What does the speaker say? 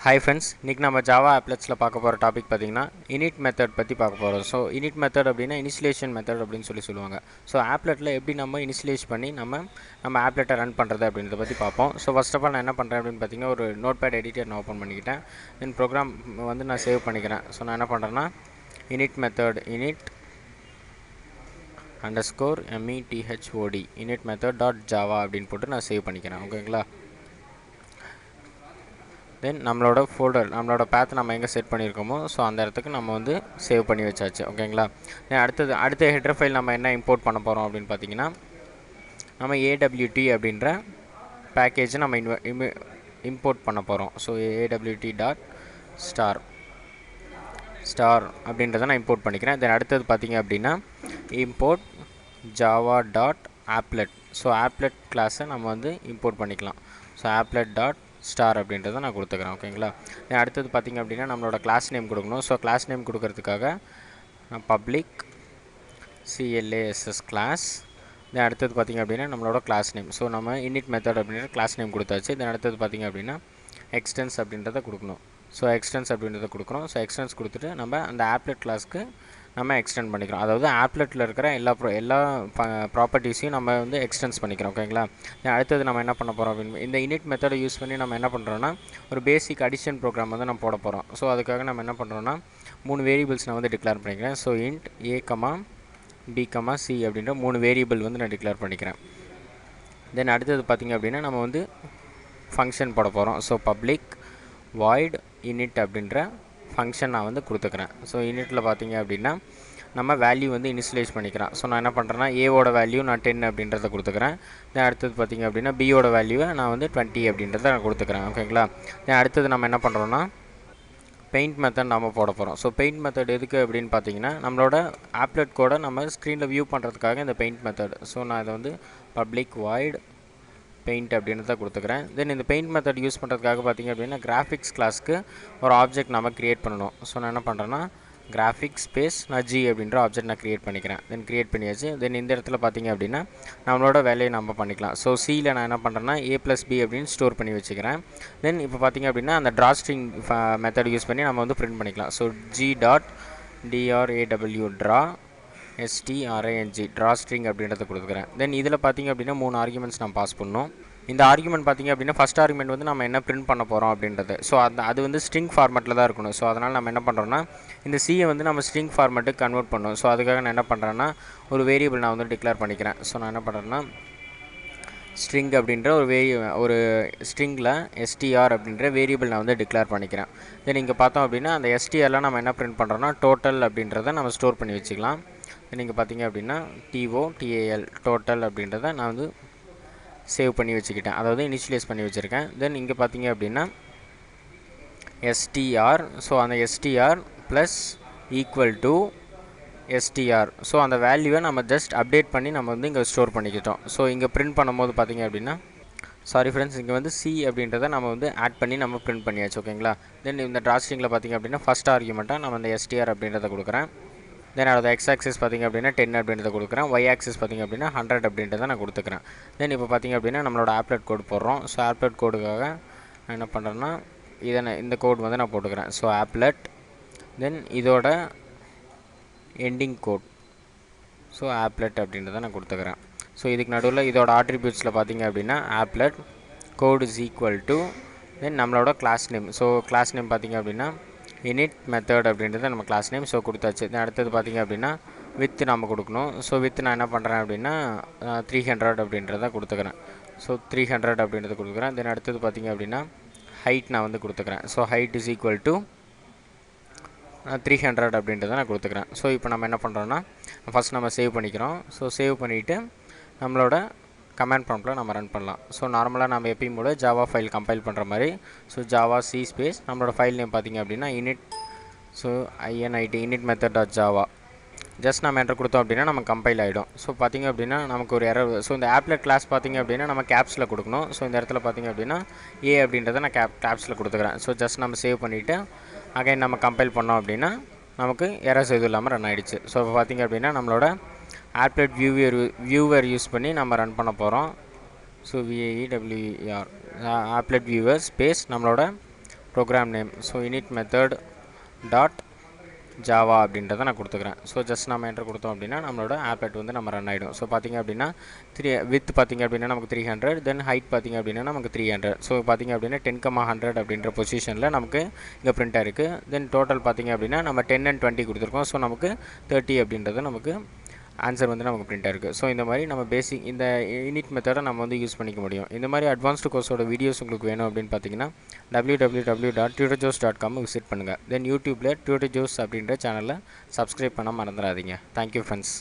Hi friends, இன்னைக்கு நம்ம Java appletsல பார்க்க போகிற டாபிக் பார்த்தீங்கன்னா init மெத்தட் பற்றி பார்க்க போகிறோம். ஸோ init மெத்தட் அப்படின்னா இனிஷியலேஷன் மெத்தட் அப்படின்னு சொல்லுவாங்க. ஸோ ஆப்லெட்டில் எப்படி நம்ம இனிஷியலைஸ் பண்ணி நம்ம ஆப்லெட்டை ரன் பண்ணுறது அப்படின்றத பற்றி பார்ப்போம். ஸோ ஃபர்ஸ்ட் ஆஃப் ஆல் நான் என்ன பண்ணுறேன் அப்படின்னு பார்த்தீங்கன்னா ஒரு நோட்பேட் எடிட்டர் நான் ஓப்பன் பண்ணிக்கிட்டேன். தென் ப்ரோக்ராம் வந்து நான் சேவ் பண்ணிக்கிறேன். ஸோ நான் என்ன பண்ணுறேன்னா init method init_method init method.java அப்படின்னு போட்டு நான் சேவ் பண்ணிக்கிறேன். ஓகேங்களா? தென் நம்மளோட ஃபோல்டர் நம்மளோட பேத் நம்ம எங்கே செட் பண்ணியிருக்கோமோ ஸோ அந்த இடத்துக்கு நம்ம வந்து சேவ் பண்ணி வச்சாச்சு. ஓகேங்களா? தென் அடுத்த ஹெடர் ஃபைல் நம்ம என்ன இம்போர்ட் பண்ண போகிறோம் அப்படின்னு பார்த்தீங்கன்னா நம்ம AWT அப்படின்ற பேக்கேஜை நம்ம இம்போர்ட் பண்ண போகிறோம். ஸோ AWT.star அப்படின்றத நான் இம்போர்ட் பண்ணிக்கிறேன். தென் அடுத்தது பார்த்தீங்க அப்படின்னா இம்போர்ட் java.applet. ஸோ ஆப்லெட் கிளாஸை நம்ம வந்து இம்போர்ட் பண்ணிக்கலாம். ஸோ applet.star அப்படின்றத நான் கொடுத்துக்கிறேன். ஓகேங்களா? அடுத்தது பார்த்திங்க அப்படின்னா நம்மளோட கிளாஸ் நேம் கொடுக்கணும். ஸோ கிளாஸ் நேம் கொடுக்கறதுக்காக பப்ளிக் CLASS கிளாஸ். தென் அடுத்தது பார்த்திங்க அப்படின்னா நம்மளோட கிளாஸ் நேம். ஸோ நம்ம init மெத்தட் அப்படின்ற கிளாஸ் நேம் கொடுத்தாச்சு. தென் அடுத்தது பார்த்திங்க அப்படின்னா எக்ஸ்டென்ஸ் அப்படின்றத கொடுக்கணும். ஸோ எக்ஸ்டென்ஸ் அப்படின்றத கொடுக்குறோம். ஸோ எக்ஸ்டென்ஸ் கொடுத்துட்டு நம்ம அந்த ஆப்லெட் கிளாஸ்க்கு நம்ம எக்ஸ்டெண்ட் பண்ணிக்கிறோம். அதாவது ஆப்லெட்டில் இருக்கிற எல்லா ப்ராப்பர்ட்டிஸையும் நம்ம வந்து எக்ஸ்டென்ஸ் பண்ணிக்கிறோம். ஓகேங்களா? அடுத்தது நம்ம என்ன பண்ண போகிறோம் அப்படின்னு இந்த init மெத்தடை யூஸ் பண்ணி நம்ம என்ன பண்ணுறோன்னா ஒரு பேசிக் அடிஷன் ப்ரோக்ராம் வந்து நம்ம போட போகிறோம். ஸோ அதுக்காக நம்ம என்ன பண்ணுறோன்னா 3 வேரியபிள்ஸ் நான் வந்து டிக்ளேர் பண்ணிக்கிறேன். So int a, b, c அப்படின்ற 3 வேரியபிள் வந்து நான் டிக்ளேர் பண்ணிக்கிறேன். தென் அடுத்தது பார்த்திங்க அப்படின்னா நம்ம வந்து ஃபங்க்ஷன் போட போகிறோம். ஸோ பப்ளிக் void init அப்படின்ற ஃபங்க்ஷன் நான் வந்து கொடுத்துக்கிறேன். ஸோ யூனிட்டில் பார்த்தீங்க அப்படின்னா நம்ம வேல்யூ வந்து இனிஷியலைஸ் பண்ணிக்கிறேன். ஸோ நான் என்ன பண்ணுறேன்னா ஏவோட வேல்யூ நான் 10 அப்படின்றத கொடுத்துக்கிறேன். தென் அடுத்தது பார்த்திங்க அப்படின்னா பியோட வேல்யூவை நான் வந்து 20 அப்படின்றத நான் கொடுத்துக்கிறேன். ஓகேங்களா? தென் அடுத்தது நம்ம என்ன பண்ணுறோன்னா பெயிண்ட் மெத்தட் நம்ம போட போகிறோம். ஸோ பெயிண்ட் மெத்தட் எதுக்கு அப்படின்னு பார்த்தீங்கன்னா நம்மளோட ஆப்லெட் கோடை நம்ம ஸ்க்ரீனில் வியூ பண்ணுறதுக்காக இந்த பெயிண்ட் மெத்தட். ஸோ நான் இதை வந்து பப்ளிக் void பெயிண்ட் அப்படின்றத கொடுத்துக்கிறேன். தென் இந்த பெயிண்ட் மெத்தட் யூஸ் பண்ணுறதுக்காக பார்த்திங்க அப்படின்னா கிராஃபிக்ஸ் கிளாஸ்க்கு ஒரு ஆப்ஜெக்ட் நம்ம க்ரியேட் பண்ணணும். ஸோ நான் என்ன பண்ணுறேன்னா கிராஃபிக்ஸ் ஸ்பேஸ் நான் G அப்படின்ற ஆப்ஜெக்ட் நான் க்ரியேட் பண்ணிக்கிறேன். தென் க்ரியேட் பண்ணியாச்சு. தென் இந்த இடத்துல பார்த்திங்க அப்படின்னா நம்மளோட வேலையை நம்ம பண்ணிக்கலாம். ஸோ Cயில் நான் என்ன பண்ணுறேன்னா A+B அப்படின்னு ஸ்டோர் பண்ணி வச்சுக்கிறேன். தென் இப்போ பார்த்திங்க அப்படின்னா அந்த ட்ராஸ்ட்ரிங் மெத்தட் யூஸ் பண்ணி நம்ம வந்து பிரிண்ட் பண்ணிக்கலாம். ஸோ G.draw string ட்ராஸ்ட்ரிங் அப்படின்றத கொடுத்துக்கிறேன். தென் இதில் பார்த்திங்க அப்படின்னா 3 ஆர்குமெண்ட்ஸ் நம்ம பாஸ் பண்ணணும். இந்த ஆர்குமெண்ட் பார்த்திங்க அப்படின்னா ஃபஸ்ட் ஆர்குமெண்ட் வந்து நம்ம என்ன பிரிண்ட் பண்ண போகிறோம் அப்படின்றது. ஸோ அது வந்து ஸ்ட்ரிங் ஃபார்மெட்டில் தான் இருக்கணும். ஸோ அதனால் நம்ம என்ன பண்ணுறோன்னா இந்த சியை வந்து நம்ம ஸ்ட்ரிங் ஃபார்மெட்டுக்கு கன்வெர்ட் பண்ணணும். ஸோ அதுக்காக நான் என்ன பண்ணுறேன்னா ஒரு வேரியபிள் நான் வந்து டிக்ளேர் பண்ணிக்கிறேன். ஸோ நான் என்ன பண்ணுறேன்னா ஸ்ட்ரிங் அப்படின்ற ஒரு ஸ்ட்ரிங்கில் str அப்படின்ற வேரியபிள் நான் வந்து டிக்ளேர் பண்ணிக்கிறேன். தென் இங்கே பார்த்தோம் அப்படின்னா அந்த strலாம் நம்ம என்ன பிரிண்ட் பண்ணுறோன்னா டோட்டல் அப்படின்றத நம்ம ஸ்டோர் பண்ணி வச்சுக்கலாம். நீங்கள் பார்த்தீங்க அப்படின்னா total அப்படின்றத நான் வந்து சேவ் பண்ணி வச்சுக்கிட்டேன். அதாவது இனிஷியலைஸ் பண்ணி வச்சுருக்கேன். தென் இங்கே பார்த்தீங்க அப்படின்னா str. ஸோ அந்த str plus equal to str. So அந்த வேல்யூவை நம்ம ஜஸ்ட் அப்டேட் பண்ணி நம்ம வந்து இங்கே ஸ்டோர் பண்ணிக்கிட்டோம். ஸோ இங்கே பிரிண்ட் பண்ணும்போது பார்த்தீங்க அப்படின்னா சாரி ஃப்ரெண்ட்ஸ் இங்கே வந்து C அப்படின்றத நம்ம வந்து ஆட் பண்ணி நம்ம பிரிண்ட் பண்ணியாச்சு. ஓகேங்களா? தென் இந்த ட்ராஸ்ட்ரிங்கில் பார்த்திங்க அப்படின்னா ஃபஸ்ட் ஆர்குமெண்ட்டாக நம்ம இந்த str அப்படின்றத கொடுக்குறேன். தென் அதோட எக்ஸ் ஆக்சிஸ் பார்த்திங்க அப்படின்னா 10 அப்படின்றத கொடுக்குறேன். ஒய் ஆக்சிஸ் பார்த்திங்க அப்படின்னா 100 அப்படின்றத நான் கொடுத்துக்கிறேன். தென் இப்போ பார்த்திங்க அப்படின்னா நம்மளோட ஆப்லெட் கோட் போடுறோம். ஸோ ஆப்லெட் கோடுக்காக நான் என்ன பண்ணுறேன்னா இந்த கோட் வந்து நான் போட்டுக்கிறேன். ஸோ ஆப்லெட் தென் இதோட எண்டிங் கோட். ஸோ ஆப்லெட் அப்படின்றத நான் கொடுத்துக்கிறேன். ஸோ இதுக்கு நடுவில் இதோட ஆட்ரிபியூட்ஸில் பார்த்திங்க அப்படின்னா applet code is equal to then நம்மளோட class name. So class name பார்த்திங்க அப்படின்னா init மெத்தட் அப்படின்றது நம்ம கிளாஸ் நேம். ஸோ கொடுத்தாச்சு. தென் அடுத்தது பார்த்திங்க அப்படின்னா வித் நம்ம கொடுக்கணும். ஸோ வித் நான் என்ன பண்ணுறேன் அப்படின்னா 300 அப்படின்றத கொடுத்துக்கிறேன். ஸோ 300 அப்படின்றத கொடுக்குறேன். தென் அடுத்தது பார்த்திங்க அப்படின்னா ஹைட் நான் வந்து கொடுத்துக்கிறேன். So height is equal to 300 அப்படின்றத நான் கொடுத்துக்கிறேன். ஸோ இப்போ நம்ம என்ன பண்ணுறோன்னா ஃபஸ்ட் நம்ம சேவ் பண்ணிக்கிறோம். ஸோ சேவ் பண்ணிவிட்டு நம்மளோட கமாண்ட் ப்ராம்ப்டில் நம்ம ரன் பண்ணலாம். ஸோ நார்மலாக நம்ம எப்பயும் போல ஜாவா ஃபைல் கம்பைல் பண்ணுற மாதிரி ஸோ ஜாவா C ஸ்பேஸ் நம்மளோட ஃபைல் நேம் பார்த்திங்க அப்படின்னா init. So init method.java just நம்ம என்டர் கொடுத்தோம் அப்படின்னா நம்ம கம்பைல் ஆகிடும். ஸோ பார்த்திங்க அப்படின்னா நமக்கு ஒரு எரர். ஸோ இந்த ஆப்லெட் கிளாஸ் பார்த்திங்க அப்படின்னா நம்ம கேப்ஸில் கொடுக்கணும். ஸோ இந்த இடத்துல பார்த்திங்க அப்படின்னா A அப்படின்றத நான் கேப்ஸில் கொடுத்துக்கிறேன். ஸோ ஜஸ்ட் நம்ம சேவ் பண்ணிவிட்டு அகைன் நம்ம கம்பைல் பண்ணோம் அப்படின்னா நமக்கு எரர்ஸ் எதுவும் இல்லாமல் ரன் ஆகிடுச்சு. ஸோ இப்போ பார்த்திங்க அப்படின்னா நம்மளோட ஆப்லெட் வியூவர் யூஸ் பண்ணி நம்ம ரன் பண்ண போகிறோம். So VAEWER applet viewer space நம்மளோட program name. So init method dot Java அப்படின்றத நான் கொடுத்துக்கிறேன். ஸோ ஜஸ்ட் நம்ம என்ட்ரு கொடுத்தோம் அப்படின்னா நம்மளோட ஆப்லெட் வந்து நம்ம ரன் ஆகிடும். ஸோ பார்த்திங்க அப்படின்னா வித் பார்த்திங்க அப்படின்னா நமக்கு 300, தென் ஹைட் பார்த்திங்க அப்படின்னா நமக்கு 300. ஸோ பார்த்திங்க அப்படின்னா 10,100 அப்படின்ற பொசிஷனில் நமக்கு இங்கே பிரிண்ட் ஆகிருக்கு. தென் டோட்டல் பார்த்திங்க அப்படின்னா நம்ம 10 and 20 கொடுத்துருக்கோம். ஸோ நமக்கு 30 அப்படின்றது நமக்கு ஆன்சர் வந்து நமக்கு பிரிண்ட் ஆகிருக்கு. ஸோ இந்த மாதிரி நம்ம பேசிக் இந்த init மெத்தடை நம்ம வந்து யூஸ் பண்ணிக்க முடியும். இந்த மாதிரி அட்வான்ஸ்டு கோர்ஸோட வீடியோஸ் உங்களுக்கு வேணும் அப்படின்னு பார்த்தீங்கன்னா www.tutorjobs.com விசிட் பண்ணுங்கள். தென் யூடியூப்பில் tutorjobs அப்படின்ற சேனலில் சப்ஸ்கிரைப் பண்ண மறந்துடாதீங்க. Thank you friends.